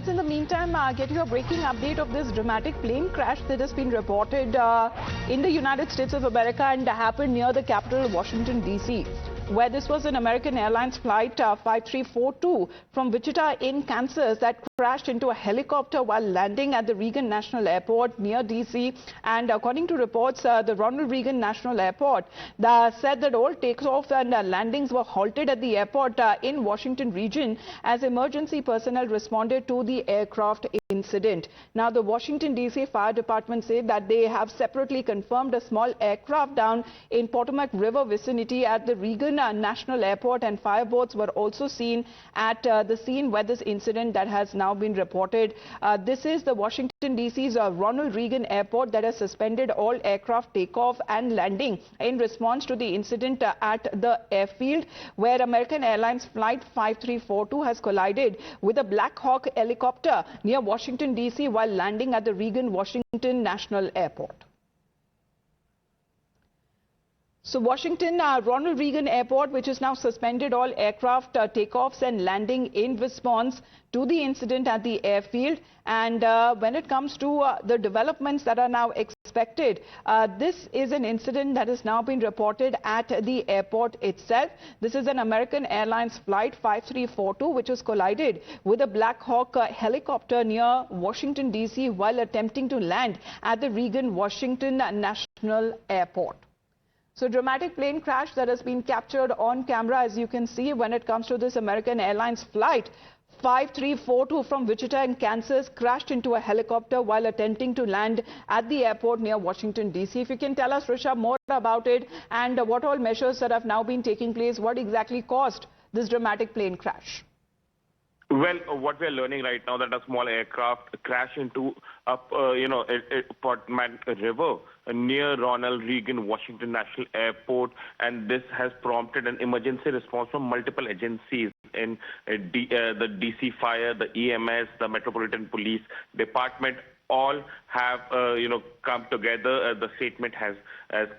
let's in the meantime get you a breaking update of this dramatic plane crash that has been reported in the United States of America and happened near the capital, Washington, D.C., where this was an American Airlines flight 5342 from Wichita in Kansas that crashed into a helicopter while landing at the Reagan National Airport near D.C. And according to reports, the Ronald Reagan National Airport said that all takeoffs and landings were halted at the airport in Washington region as emergency personnel responded to the aircraft incident. Now, the Washington, D.C. Fire Department said that they have separately confirmed a small aircraft down in Potomac River vicinity at the Reagan National Airport, and fireboats were also seen at the scene where this incident that has now been reported. This is the Washington, D.C.'s Ronald Reagan Airport that has suspended all aircraft takeoff and landing in response to the incident at the airfield where American Airlines Flight 5342 has collided with a Black Hawk helicopter near Washington, D.C. while landing at the Reagan Washington National Airport. So Washington, Ronald Reagan Airport, which has now suspended all aircraft takeoffs and landing in response to the incident at the airfield. And when it comes to the developments that are now expected, this is an incident that has now been reported at the airport itself. This is an American Airlines Flight 5342, which has collided with a Black Hawk helicopter near Washington, D.C. while attempting to land at the Reagan Washington National Airport. So dramatic plane crash that has been captured on camera, as you can see, when it comes to this American Airlines Flight 5342 from Wichita in Kansas crashed into a helicopter while attempting to land at the airport near Washington, D.C. If you can tell us, Rishabh, more about it and what all measures that have now been taking place, what exactly caused this dramatic plane crash? Well, what we are learning right now that a small aircraft crashed into a Potomac River near Ronald Reagan Washington National Airport, and this has prompted an emergency response from multiple agencies in the DC Fire, the EMS, the Metropolitan Police Department. All have come together. The statement has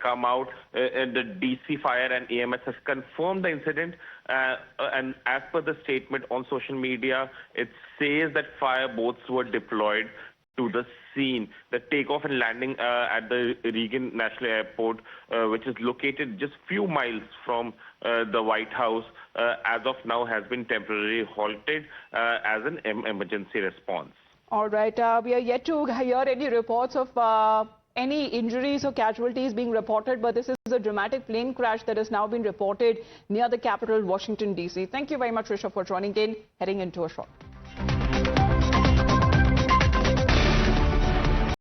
come out, and the DC Fire and EMS has confirmed the incident. And as per the statement on social media, it says that fire boats were deployed to the scene. The takeoff and landing at the Reagan National Airport, which is located just few miles from the White House, as of now has been temporarily halted as an emergency response. All right. We are yet to hear any reports of any injuries or casualties being reported, but this is a dramatic plane crash that has now been reported near the capital, Washington, D.C. Thank you very much, Rishabh, for joining in, heading into a short.